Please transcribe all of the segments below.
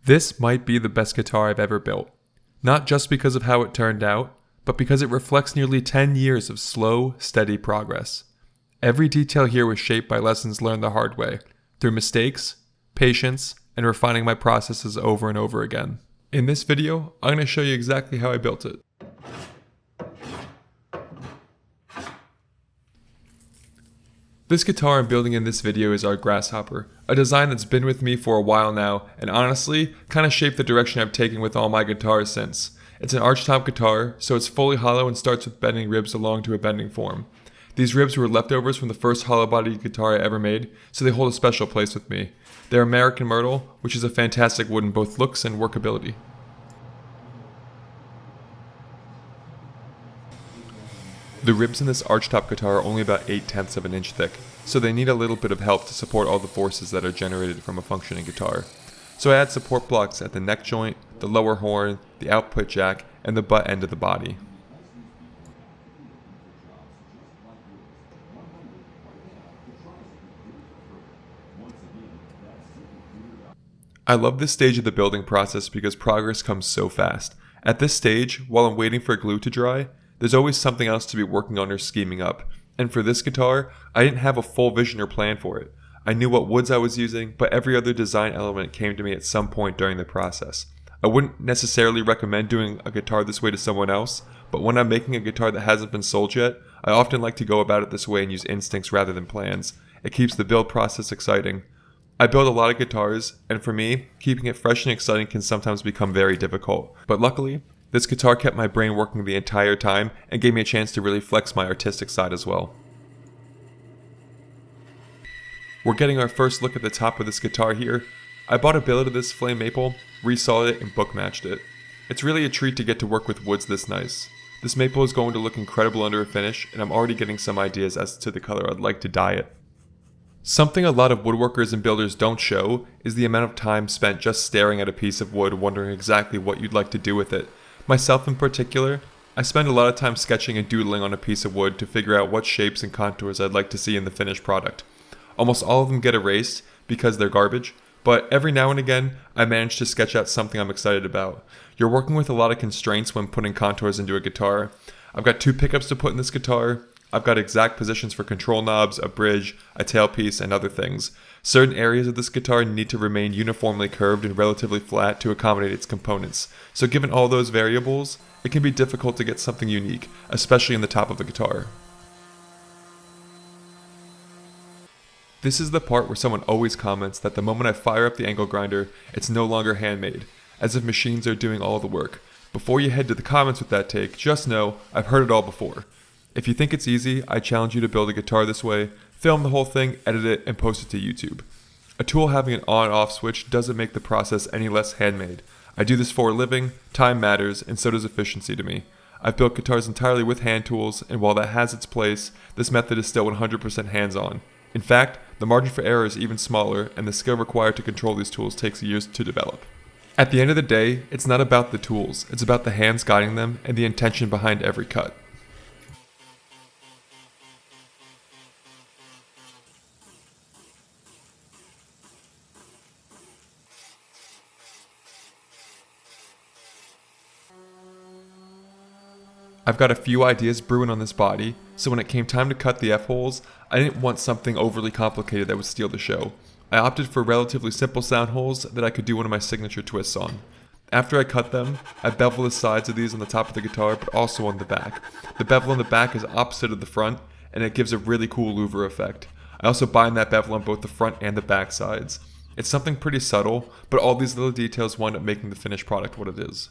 This might be the best guitar I've ever built. Not just because of how it turned out, but because it reflects nearly 10 years of slow, steady progress. Every detail here was shaped by lessons learned the hard way, through mistakes, patience, and refining my processes over and over again. In this video, I'm going to show you exactly how I built it. This guitar I'm building in this video is our Grasshopper, a design that's been with me for a while now, and honestly, kind of shaped the direction I've taken with all my guitars since. It's an Archtop guitar, so it's fully hollow and starts with bending ribs along to a bending form. These ribs were leftovers from the first hollow-bodied guitar I ever made, so they hold a special place with me. They're American Myrtle, which is a fantastic wood in both looks and workability. The ribs in this Archtop guitar are only about 8/10 of an inch thick, so they need a little bit of help to support all the forces that are generated from a functioning guitar. So I add support blocks at the neck joint, the lower horn, the output jack, and the butt end of the body. I love this stage of the building process because progress comes so fast. At this stage, while I'm waiting for glue to dry, there's always something else to be working on or scheming up. And for this guitar, I didn't have a full vision or plan for it. I knew what woods I was using, but every other design element came to me at some point during the process. I wouldn't necessarily recommend doing a guitar this way to someone else, but when I'm making a guitar that hasn't been sold yet, I often like to go about it this way and use instincts rather than plans. It keeps the build process exciting. I build a lot of guitars, and for me, keeping it fresh and exciting can sometimes become very difficult. But luckily, this guitar kept my brain working the entire time and gave me a chance to really flex my artistic side as well. We're getting our first look at the top of this guitar here. I bought a billet of this flame maple, resawed it, and book matched it. It's really a treat to get to work with woods this nice. This maple is going to look incredible under a finish, and I'm already getting some ideas as to the color I'd like to dye it. Something a lot of woodworkers and builders don't show is the amount of time spent just staring at a piece of wood wondering exactly what you'd like to do with it. Myself in particular, I spend a lot of time sketching and doodling on a piece of wood to figure out what shapes and contours I'd like to see in the finished product. Almost all of them get erased because they're garbage, but every now and again, I manage to sketch out something I'm excited about. You're working with a lot of constraints when putting contours into a guitar. I've got 2 pickups to put in this guitar. I've got exact positions for control knobs, a bridge, a tailpiece, and other things. Certain areas of this guitar need to remain uniformly curved and relatively flat to accommodate its components. So given all those variables, it can be difficult to get something unique, especially in the top of a guitar. This is the part where someone always comments that the moment I fire up the angle grinder, it's no longer handmade, as if machines are doing all the work. Before you head to the comments with that take, just know I've heard it all before. If you think it's easy, I challenge you to build a guitar this way, film the whole thing, edit it, and post it to YouTube. A tool having an on-off switch doesn't make the process any less handmade. I do this for a living, time matters, and so does efficiency to me. I've built guitars entirely with hand tools, and while that has its place, this method is still 100% hands-on. In fact, the margin for error is even smaller, and the skill required to control these tools takes years to develop. At the end of the day, it's not about the tools, it's about the hands guiding them and the intention behind every cut. I've got a few ideas brewing on this body, so when it came time to cut the F-holes, I didn't want something overly complicated that would steal the show. I opted for relatively simple sound holes that I could do one of my signature twists on. After I cut them, I bevel the sides of these on the top of the guitar, but also on the back. The bevel on the back is opposite of the front, and it gives a really cool louver effect. I also bind that bevel on both the front and the back sides. It's something pretty subtle, but all these little details wind up making the finished product what it is.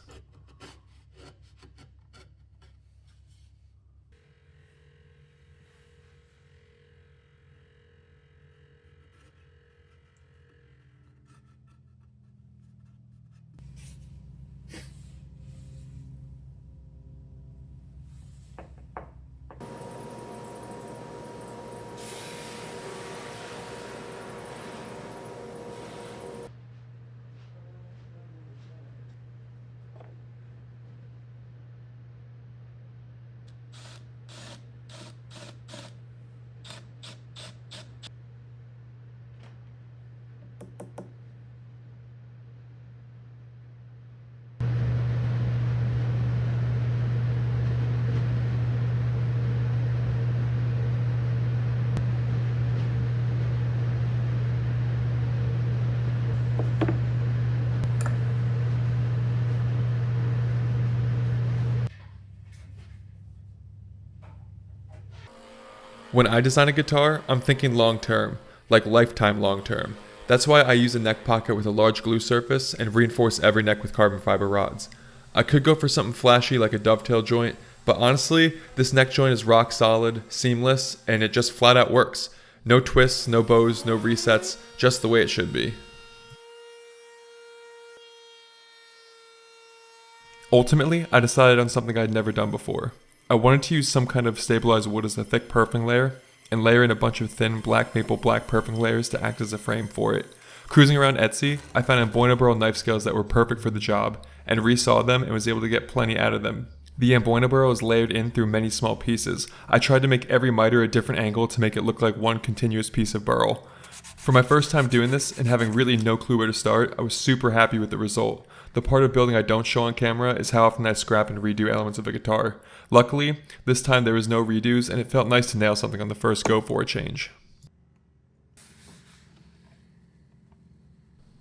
When I design a guitar, I'm thinking long term, like lifetime long term. That's why I use a neck pocket with a large glue surface and reinforce every neck with carbon fiber rods. I could go for something flashy like a dovetail joint, but honestly, this neck joint is rock solid, seamless, and it just flat out works. No twists, no bows, no resets, just the way it should be. Ultimately, I decided on something I'd never done before. I wanted to use some kind of stabilized wood as a thick perfing layer, and layer in a bunch of thin black maple black perfing layers to act as a frame for it. Cruising around Etsy, I found Amboina burl knife scales that were perfect for the job, and resawed them and was able to get plenty out of them. The Amboina burl is layered in through many small pieces. I tried to make every miter a different angle to make it look like one continuous piece of burl. For my first time doing this and having really no clue where to start, I was super happy with the result. The part of building I don't show on camera is how often I scrap and redo elements of a guitar. Luckily, this time there was no redos and it felt nice to nail something on the first go for a change.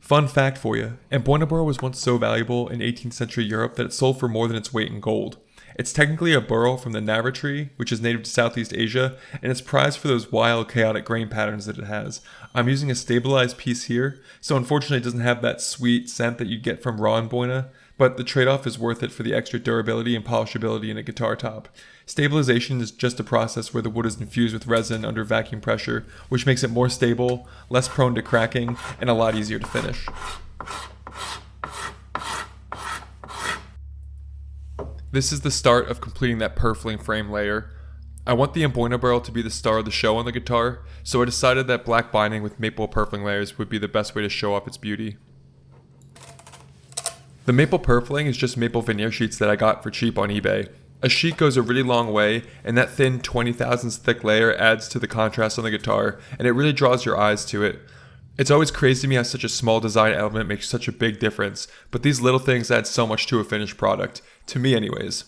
Fun fact for you, Amboina burl was once so valuable in 18th century Europe that it sold for more than its weight in gold. It's technically a burl from the Nara tree, which is native to Southeast Asia, and it's prized for those wild, chaotic grain patterns that it has. I'm using a stabilized piece here, so unfortunately it doesn't have that sweet scent that you'd get from raw Amboina, but the trade-off is worth it for the extra durability and polishability in a guitar top. Stabilization is just a process where the wood is infused with resin under vacuum pressure, which makes it more stable, less prone to cracking, and a lot easier to finish. This is the start of completing that purfling frame layer. I want the Amboina burl to be the star of the show on the guitar, so I decided that black binding with maple purfling layers would be the best way to show off its beauty. The maple purfling is just maple veneer sheets that I got for cheap on eBay. A sheet goes a really long way, and that thin 20 thousandths thick layer adds to the contrast on the guitar, and it really draws your eyes to it. It's always crazy to me how such a small design element makes such a big difference, but these little things add so much to a finished product. To me anyways.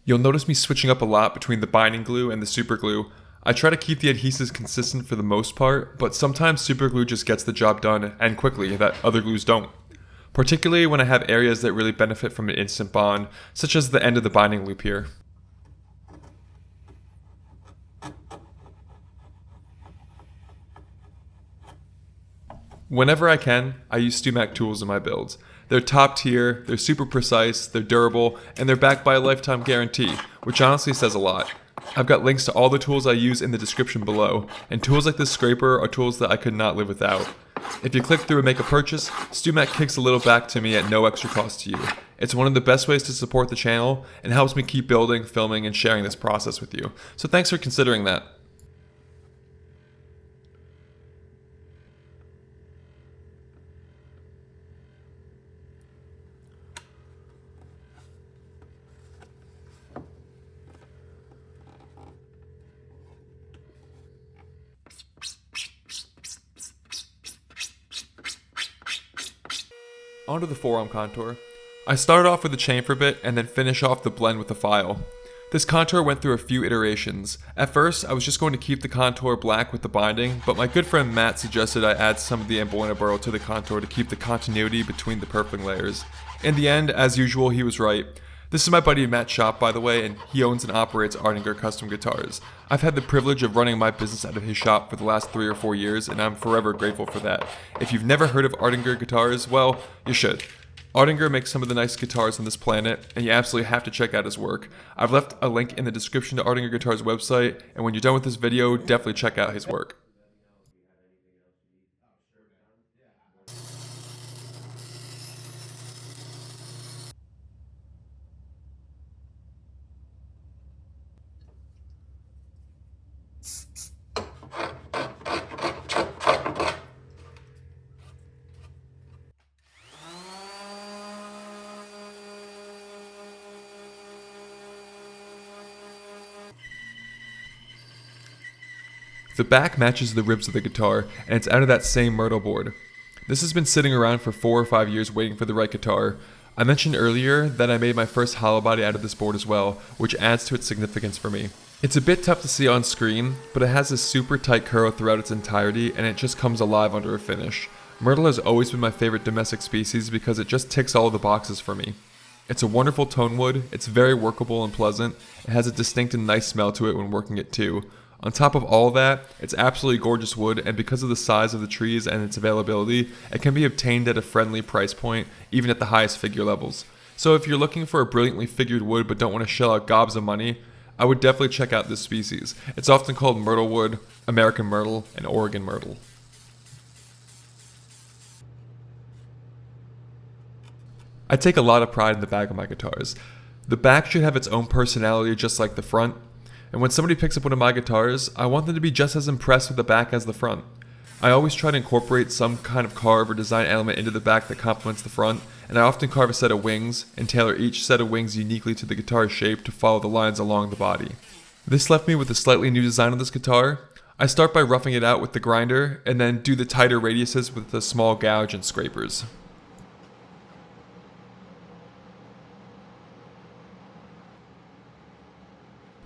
You'll notice me switching up a lot between the binding glue and the super glue. I try to keep the adhesives consistent for the most part, but sometimes super glue just gets the job done and quickly that other glues don't. Particularly when I have areas that really benefit from an instant bond, such as the end of the binding loop here. Whenever I can, I use Stewmac Tools in my builds. They're top tier, they're super precise, they're durable, and they're backed by a lifetime guarantee, which honestly says a lot. I've got links to all the tools I use in the description below, and tools like this scraper are tools that I could not live without. If you click through and make a purchase, Stewmac kicks a little back to me at no extra cost to you. It's one of the best ways to support the channel and helps me keep building, filming, and sharing this process with you. So thanks for considering that. Onto the forearm contour. I started off with the chain for a bit and then finish off the blend with the file. This contour went through a few iterations. At first, I was just going to keep the contour black with the binding, but my good friend Matt suggested I add some of the Amboina burl to the contour to keep the continuity between the purfling layers. In the end, as usual, he was right. This is my buddy Matt's shop, by the way, and he owns and operates Artinger Custom Guitars. I've had the privilege of running my business out of his shop for the last 3 or 4 years, and I'm forever grateful for that. If you've never heard of Artinger Guitars, well, you should. Artinger makes some of the nicest guitars on this planet, and you absolutely have to check out his work. I've left a link in the description to Artinger Guitars' website, and when you're done with this video, definitely check out his work. The back matches the ribs of the guitar, and it's out of that same myrtle board. This has been sitting around for 4 or 5 years waiting for the right guitar. I mentioned earlier that I made my first hollow body out of this board as well, which adds to its significance for me. It's a bit tough to see on screen, but it has a super tight curl throughout its entirety, and it just comes alive under a finish. Myrtle has always been my favorite domestic species because it just ticks all of the boxes for me. It's a wonderful tone wood, it's very workable and pleasant, it has a distinct and nice smell to it when working it too. On top of all that, it's absolutely gorgeous wood, and because of the size of the trees and its availability, it can be obtained at a friendly price point, even at the highest figure levels. So if you're looking for a brilliantly figured wood but don't want to shell out gobs of money, I would definitely check out this species. It's often called myrtle wood, American myrtle, and Oregon myrtle. I take a lot of pride in the back of my guitars. The back should have its own personality just like the front, and when somebody picks up one of my guitars, I want them to be just as impressed with the back as the front. I always try to incorporate some kind of carve or design element into the back that complements the front, and I often carve a set of wings and tailor each set of wings uniquely to the guitar's shape to follow the lines along the body. This left me with a slightly new design on this guitar. I start by roughing it out with the grinder, and then do the tighter radiuses with the small gouge and scrapers.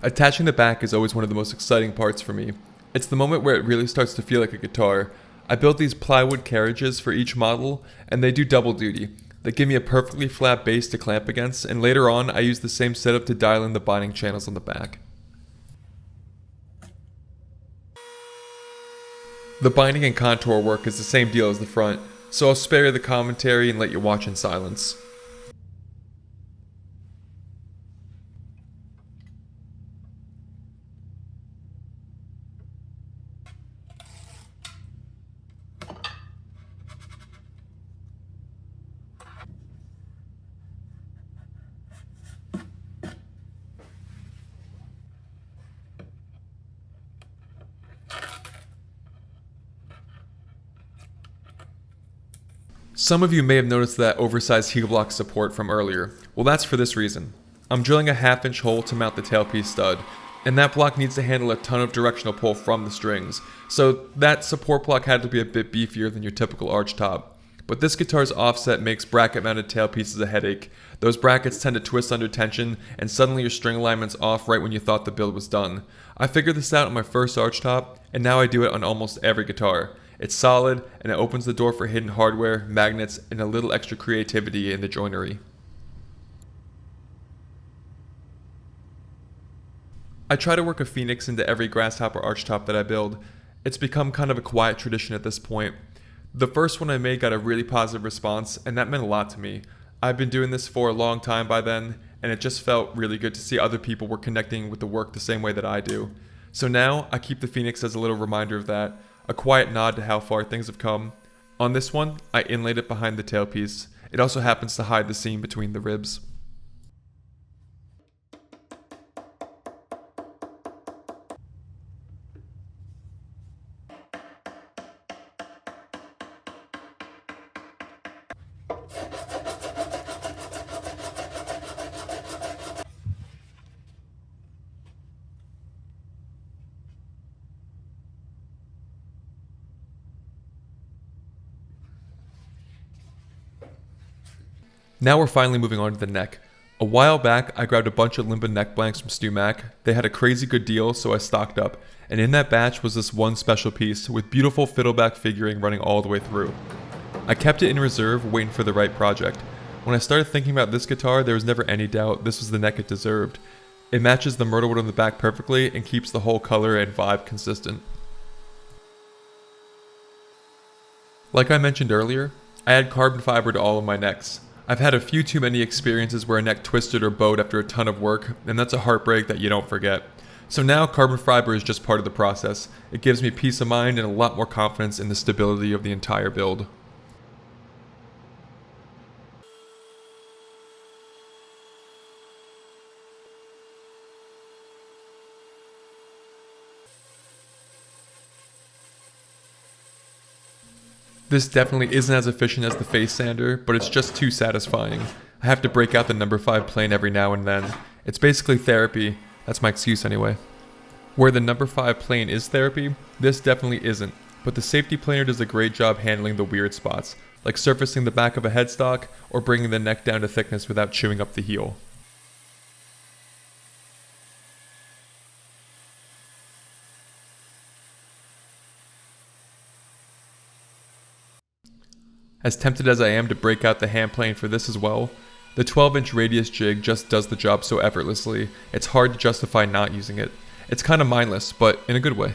Attaching the back is always one of the most exciting parts for me. It's the moment where it really starts to feel like a guitar. I built these plywood carriages for each model, and they do double duty. They give me a perfectly flat base to clamp against, and later on I use the same setup to dial in the binding channels on the back. The binding and contour work is the same deal as the front, so I'll spare you the commentary and let you watch in silence. Some of you may have noticed that oversized heel block support from earlier. Well, that's for this reason. I'm drilling a 1/2-inch hole to mount the tailpiece stud, and that block needs to handle a ton of directional pull from the strings, so that support block had to be a bit beefier than your typical Archtop. But this guitar's offset makes bracket-mounted tailpieces a headache. Those brackets tend to twist under tension, and suddenly your string alignment's off right when you thought the build was done. I figured this out on my first Archtop, and now I do it on almost every guitar. It's solid, and it opens the door for hidden hardware, magnets, and a little extra creativity in the joinery. I try to work a phoenix into every Grasshopper Archtop that I build. It's become kind of a quiet tradition at this point. The first one I made got a really positive response, and that meant a lot to me. I've been doing this for a long time by then, and it just felt really good to see other people were connecting with the work the same way that I do. So now, I keep the phoenix as a little reminder of that, a quiet nod to how far things have come. On this one, I inlaid it behind the tailpiece. It also happens to hide the seam between the ribs. Now we're finally moving on to the neck. A while back, I grabbed a bunch of Limba neck blanks from Stewmac. They had a crazy good deal, so I stocked up. And in that batch was this one special piece with beautiful fiddleback figuring running all the way through. I kept it in reserve, waiting for the right project. When I started thinking about this guitar, there was never any doubt this was the neck it deserved. It matches the myrtle wood on the back perfectly and keeps the whole color and vibe consistent. Like I mentioned earlier, I add carbon fiber to all of my necks. I've had a few too many experiences where a neck twisted or bowed after a ton of work, and that's a heartbreak that you don't forget. So now carbon fiber is just part of the process. It gives me peace of mind and a lot more confidence in the stability of the entire build. This definitely isn't as efficient as the face sander, but it's just too satisfying. I have to break out the number 5 plane every now and then. It's basically therapy. That's my excuse anyway. Where the number 5 plane is therapy, this definitely isn't, but the safety planer does a great job handling the weird spots, like surfacing the back of a headstock or bringing the neck down to thickness without chewing up the heel. As tempted as I am to break out the hand plane for this as well, The 12-inch radius jig just does the job so effortlessly, it's hard to justify not using it. It's kind of mindless, but in a good way.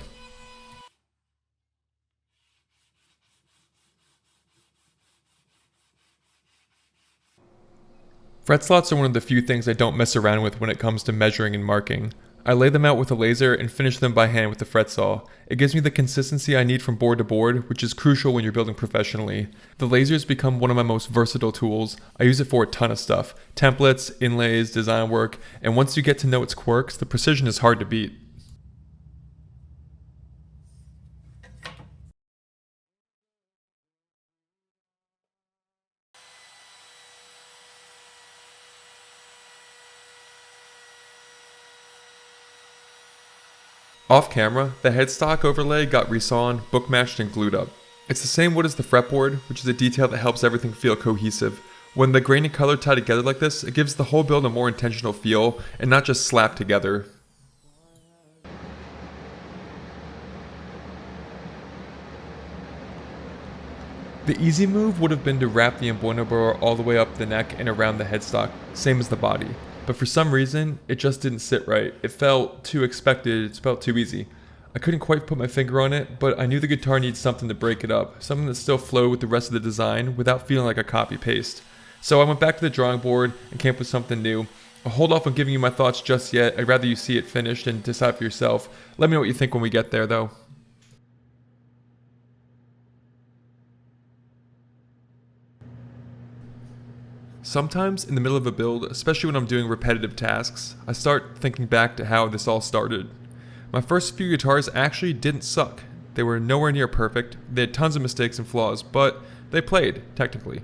Fret slots are one of the few things I don't mess around with when it comes to measuring and marking. I lay them out with a laser and finish them by hand with a fret saw. It gives me the consistency I need from board to board, which is crucial when you're building professionally. The laser's become one of my most versatile tools. I use it for a ton of stuff. Templates, inlays, design work, and once you get to know its quirks, the precision is hard to beat. Off camera, the headstock overlay got resawn, bookmatched, and glued up. It's the same wood as the fretboard, which is a detail that helps everything feel cohesive. When the grain and color tie together like this, it gives the whole build a more intentional feel and not just slapped together. The easy move would have been to wrap the emboiner burr all the way up the neck and around the headstock, same as the body. But for some reason, it just didn't sit right. It felt too expected, it felt too easy. I couldn't quite put my finger on it, but I knew the guitar needs something to break it up, something that still flowed with the rest of the design without feeling like a copy-paste. So I went back to the drawing board and came up with something new. I'll hold off on giving you my thoughts just yet. I'd rather you see it finished and decide for yourself. Let me know what you think when we get there, though. Sometimes in the middle of a build, especially when I'm doing repetitive tasks, I start thinking back to how this all started. My first few guitars actually didn't suck. They were nowhere near perfect, they had tons of mistakes and flaws, but they played, technically.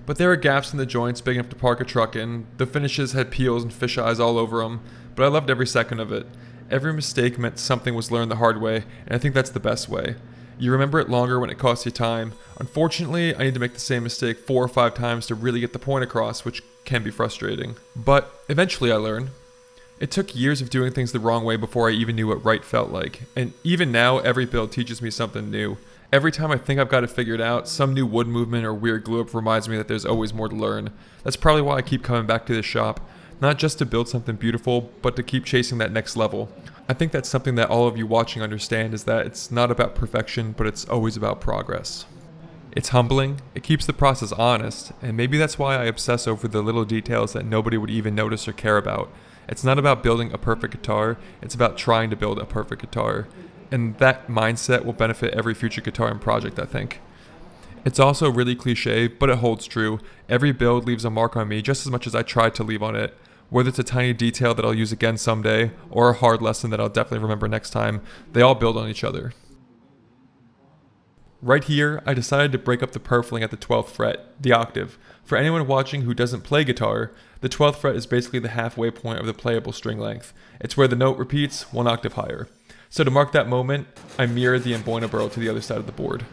But there were gaps in the joints big enough to park a truck in, the finishes had peels and fisheyes all over them, but I loved every second of it. Every mistake meant something was learned the hard way, and I think that's the best way. You remember it longer when it costs you time. Unfortunately, I need to make the same mistake 4 or 5 times to really get the point across, which can be frustrating. But eventually I learn. It took years of doing things the wrong way before I even knew what right felt like. And even now, every build teaches me something new. Every time I think I've got it figured out, some new wood movement or weird glue up reminds me that there's always more to learn. That's probably why I keep coming back to this shop. Not just to build something beautiful, but to keep chasing that next level. I think that's something that all of you watching understand, is that it's not about perfection, but it's always about progress. It's humbling, it keeps the process honest, and maybe that's why I obsess over the little details that nobody would even notice or care about. It's not about building a perfect guitar, it's about trying to build a perfect guitar. And that mindset will benefit every future guitaring project, I think. It's also really cliche, but it holds true. Every build leaves a mark on me just as much as I tried to leave on it. Whether it's a tiny detail that I'll use again someday, or a hard lesson that I'll definitely remember next time, they all build on each other. Right here, I decided to break up the purfling at the 12th fret, the octave. For anyone watching who doesn't play guitar, the 12th fret is basically the halfway point of the playable string length. It's where the note repeats 1 octave higher. So to mark that moment, I mirrored the emboiner burl to the other side of the board.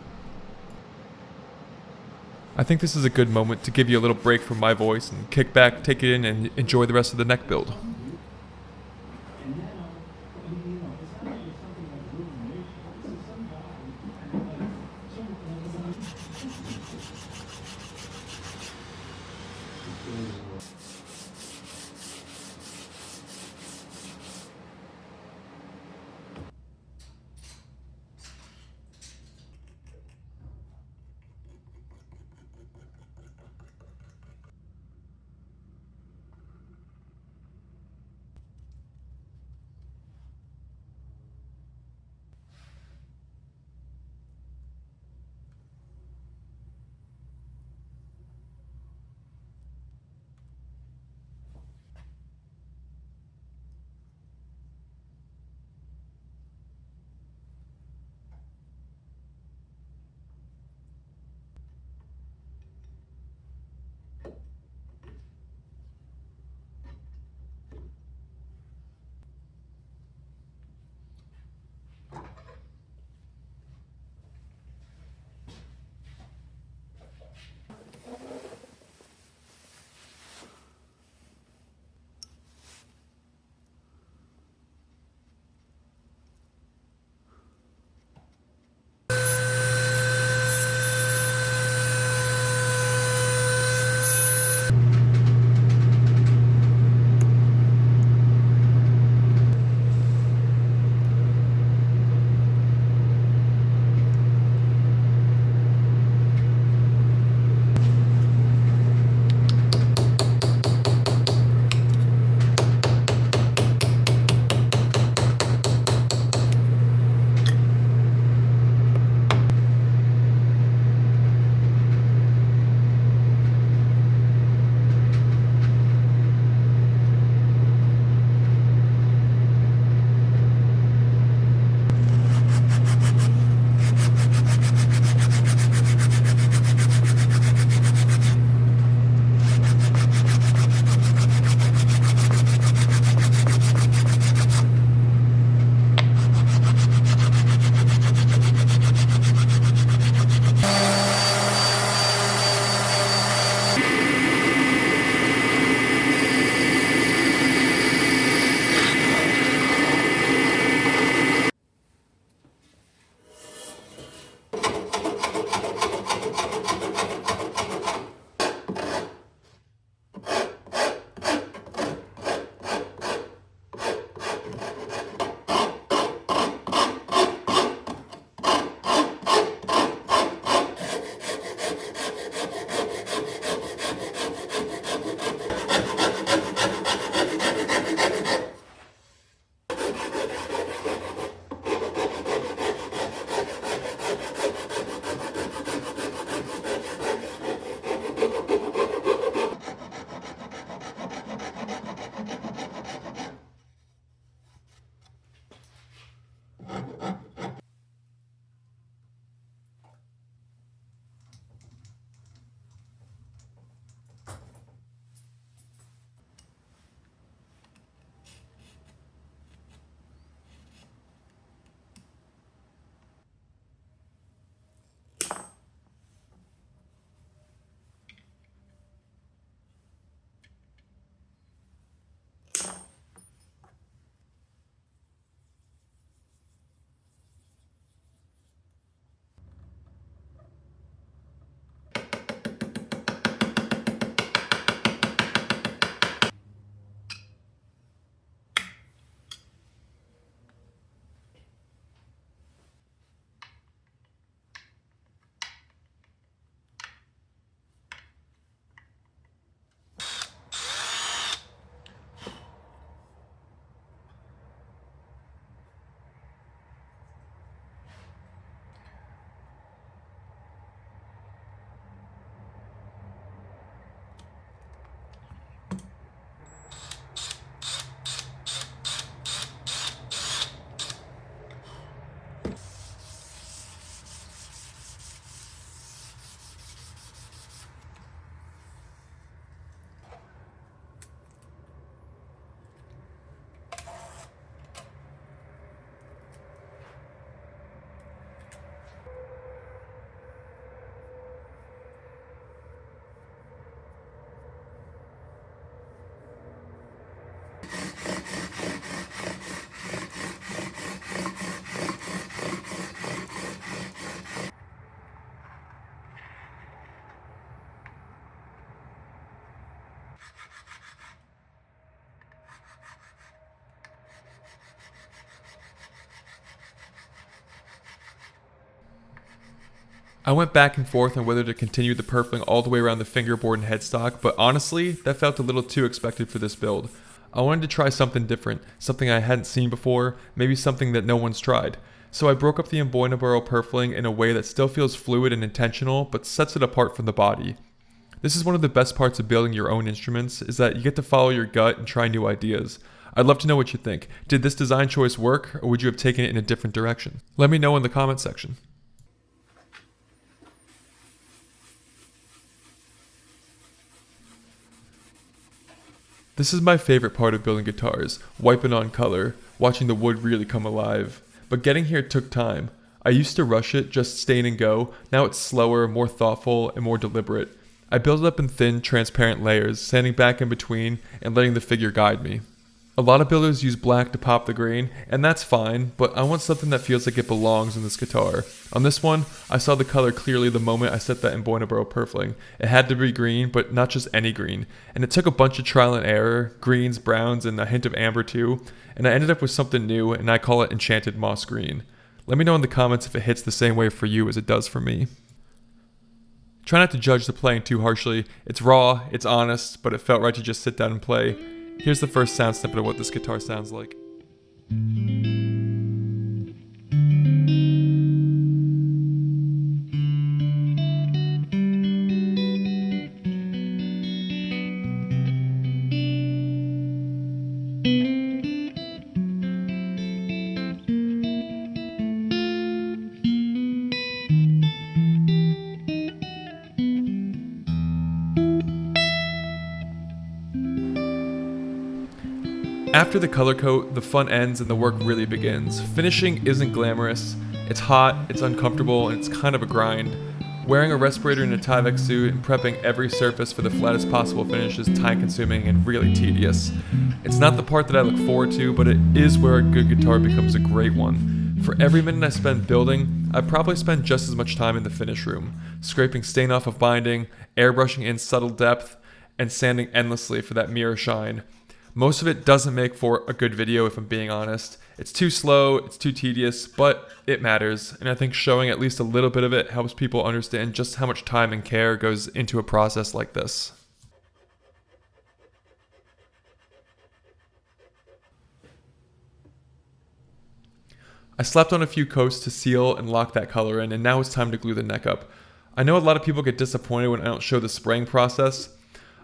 I think this is a good moment to give you a little break from my voice and kick back, take it in, and enjoy the rest of the neck build. I went back and forth on whether to continue the purfling all the way around the fingerboard and headstock, but honestly, that felt a little too expected for this build. I wanted to try something different, something I hadn't seen before, maybe something that no one's tried. So I broke up the emboinable purfling in a way that still feels fluid and intentional, but sets it apart from the body. This is one of the best parts of building your own instruments, is that you get to follow your gut and try new ideas. I'd love to know what you think. Did this design choice work, or would you have taken it in a different direction? Let me know in the comment section. This is my favorite part of building guitars, wiping on color, watching the wood really come alive. But getting here took time. I used to rush it, just stain and go. Now it's slower, more thoughtful, and more deliberate. I build it up in thin, transparent layers, sanding back in between, and letting the figure guide me. A lot of builders use black to pop the grain, and that's fine, but I want something that feels like it belongs in this guitar. On this one, I saw the color clearly the moment I set that emboinable purfling. It had to be green, but not just any green. And it took a bunch of trial and error, greens, browns, and a hint of amber too, and I ended up with something new, and I call it Enchanted Moss Green. Let me know in the comments if it hits the same way for you as it does for me. Try not to judge the playing too harshly. It's raw, it's honest, but it felt right to just sit down and play. Here's the first sound snippet of what this guitar sounds like. After the color coat, the fun ends and the work really begins. Finishing isn't glamorous, it's hot, it's uncomfortable, and it's kind of a grind. Wearing a respirator in a Tyvek suit and prepping every surface for the flattest possible finish is time consuming and really tedious. It's not the part that I look forward to, but it is where a good guitar becomes a great one. For every minute I spend building, I probably spend just as much time in the finish room, scraping stain off of binding, airbrushing in subtle depth, and sanding endlessly for that mirror shine. Most of it doesn't make for a good video if I'm being honest. It's too slow, it's too tedious, but it matters, and I think showing at least a little bit of it helps people understand just how much time and care goes into a process like this. I slapped on a few coats to seal and lock that color in, and now it's time to glue the neck up. I know a lot of people get disappointed when I don't show the spraying process.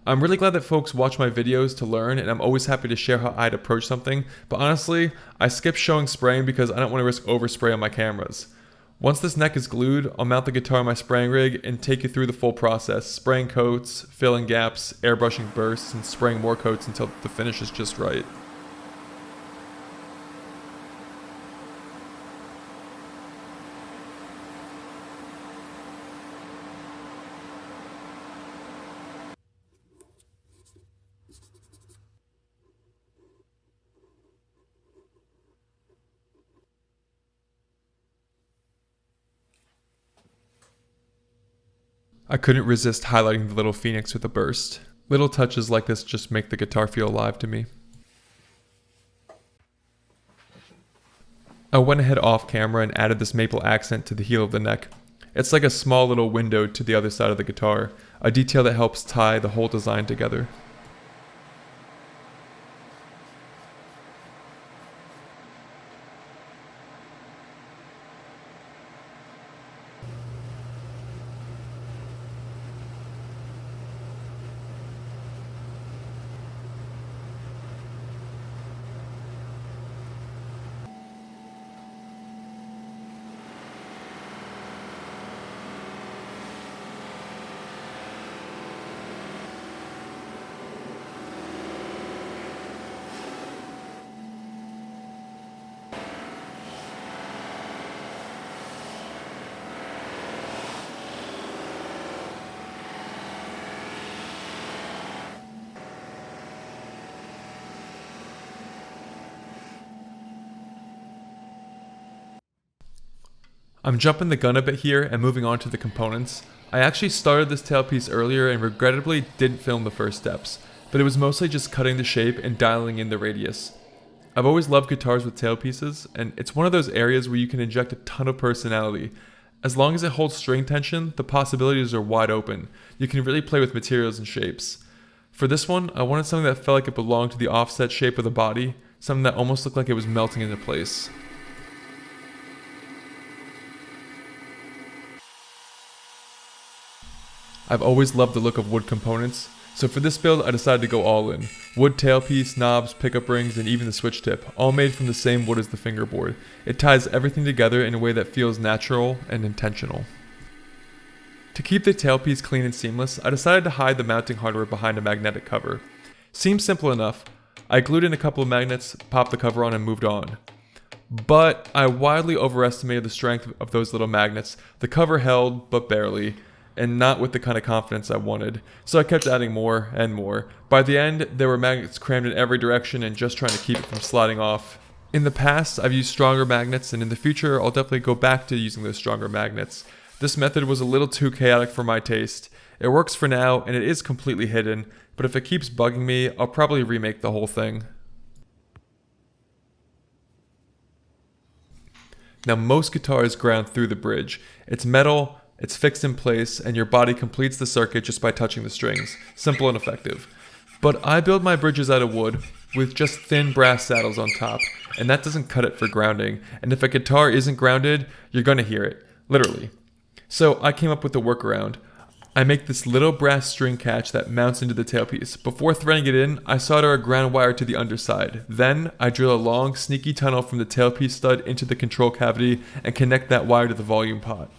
I'm really glad that folks watch my videos to learn, and I'm always happy to share how I'd approach something, but honestly, I skip showing spraying because I don't want to risk overspray on my cameras. Once this neck is glued, I'll mount the guitar on my spraying rig and take you through the full process, spraying coats, filling gaps, airbrushing bursts, and spraying more coats until the finish is just right. I couldn't resist highlighting the little phoenix with a burst. Little touches like this just make the guitar feel alive to me. I went ahead off camera and added this maple accent to the heel of the neck. It's like a small little window to the other side of the guitar, a detail that helps tie the whole design together. I'm jumping the gun a bit here and moving on to the components. I actually started this tailpiece earlier and regrettably didn't film the first steps, but it was mostly just cutting the shape and dialing in the radius. I've always loved guitars with tailpieces, and it's one of those areas where you can inject a ton of personality. As long as it holds string tension, the possibilities are wide open. You can really play with materials and shapes. For this one, I wanted something that felt like it belonged to the offset shape of the body, something that almost looked like it was melting into place. I've always loved the look of wood components, so for this build I decided to go all in. Wood tailpiece, knobs, pickup rings, and even the switch tip, all made from the same wood as the fingerboard. It ties everything together in a way that feels natural and intentional. To keep the tailpiece clean and seamless, I decided to hide the mounting hardware behind a magnetic cover. Seems simple enough. I glued in a couple of magnets, popped the cover on, and moved on. But I wildly overestimated the strength of those little magnets. The cover held, but barely, and not with the kind of confidence I wanted. So I kept adding more and more. By the end, there were magnets crammed in every direction and just trying to keep it from sliding off. In the past, I've used stronger magnets, and in the future, I'll definitely go back to using those stronger magnets. This method was a little too chaotic for my taste. It works for now, and it is completely hidden, but if it keeps bugging me, I'll probably remake the whole thing. Now, most guitars ground through the bridge. It's metal, it's fixed in place, and your body completes the circuit just by touching the strings. Simple and effective. But I build my bridges out of wood, with just thin brass saddles on top, and that doesn't cut it for grounding. And if a guitar isn't grounded, you're gonna hear it. Literally. So I came up with a workaround. I make this little brass string catch that mounts into the tailpiece. Before threading it in, I solder a ground wire to the underside. Then, I drill a long, sneaky tunnel from the tailpiece stud into the control cavity and connect that wire to the volume pot.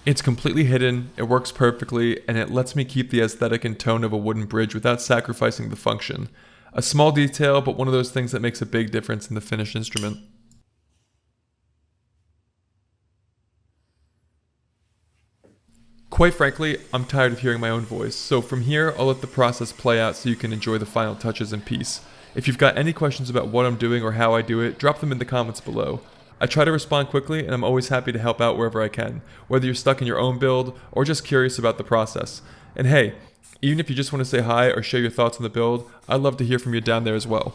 It's completely hidden, it works perfectly, and it lets me keep the aesthetic and tone of a wooden bridge without sacrificing the function. A small detail, but one of those things that makes a big difference in the finished instrument. Quite frankly, I'm tired of hearing my own voice, so from here, I'll let the process play out so you can enjoy the final touches in peace. If you've got any questions about what I'm doing or how I do it, drop them in the comments below. I try to respond quickly, and I'm always happy to help out wherever I can, whether you're stuck in your own build or just curious about the process. And hey, even if you just want to say hi or share your thoughts on the build, I'd love to hear from you down there as well.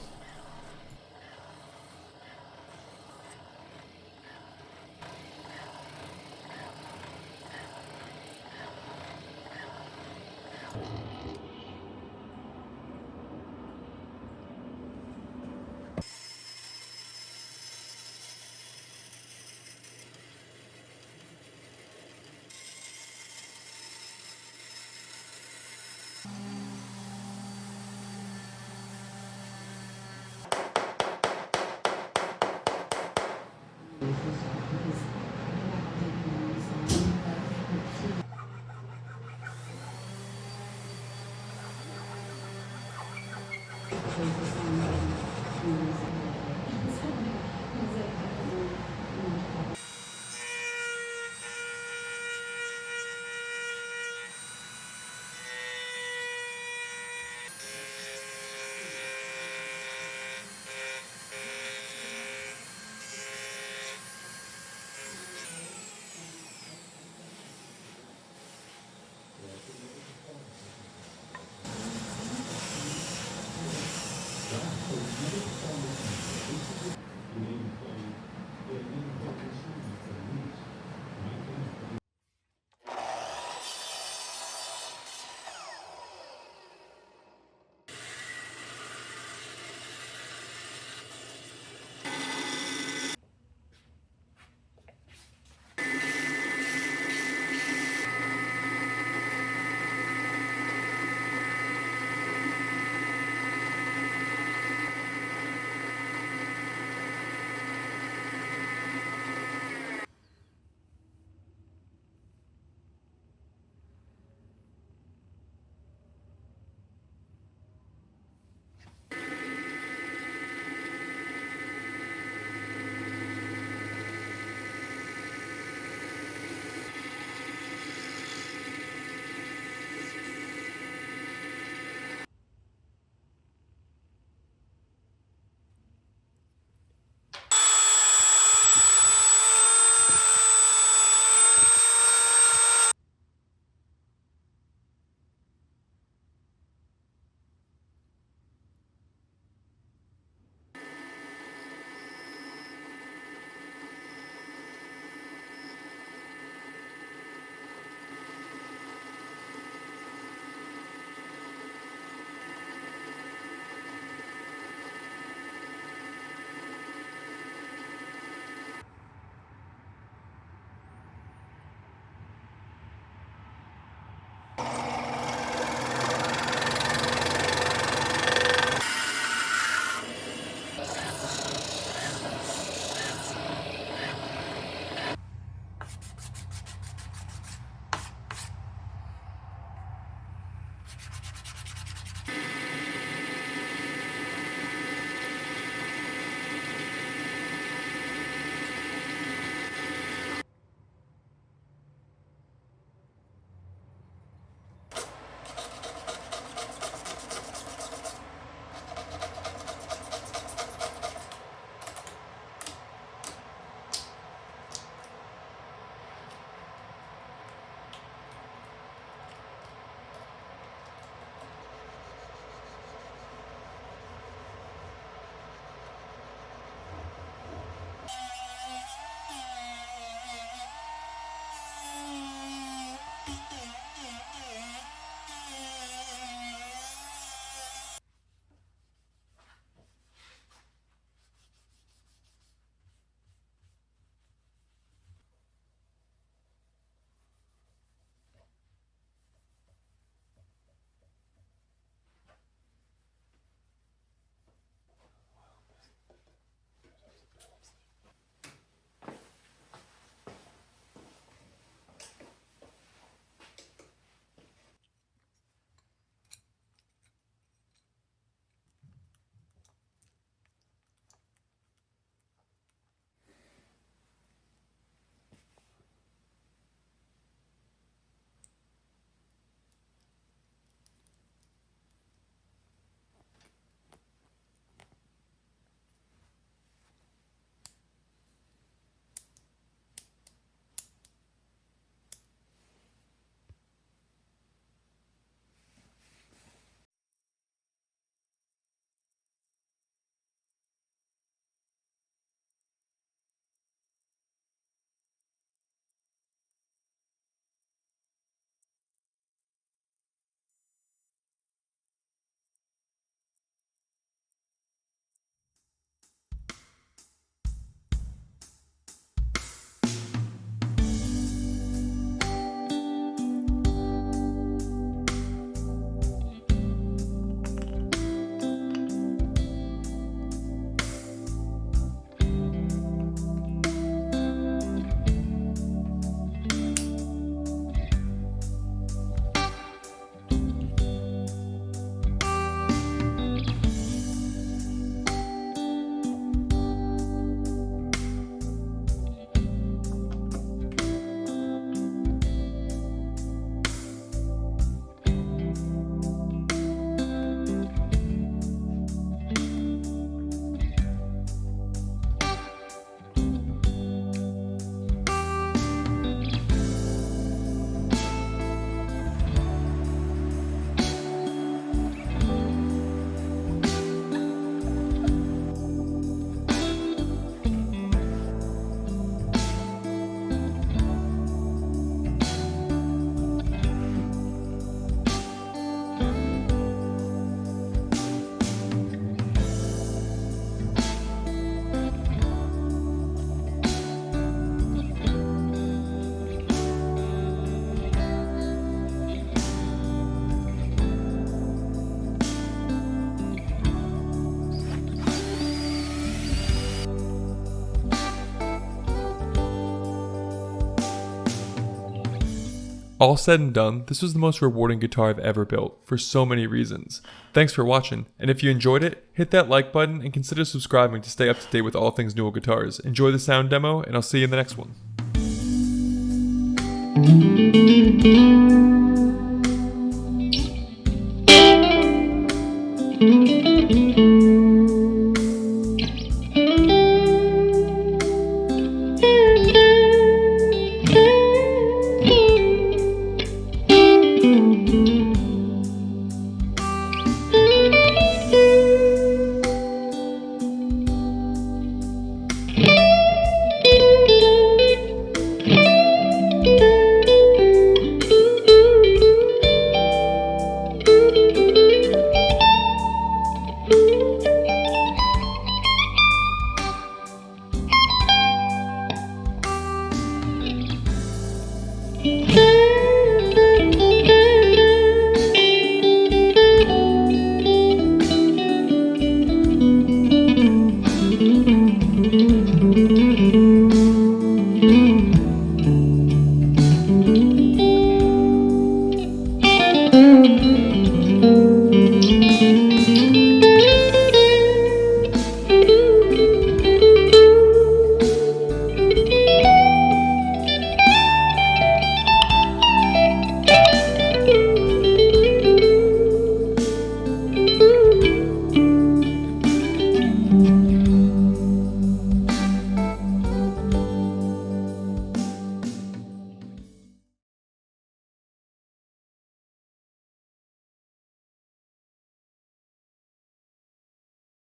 All said and done, this was the most rewarding guitar I've ever built, for so many reasons. Thanks for watching, and if you enjoyed it, hit that like button and consider subscribing to stay up to date with all things Newill Guitars. Enjoy the sound demo, and I'll see you in the next one. Yeah.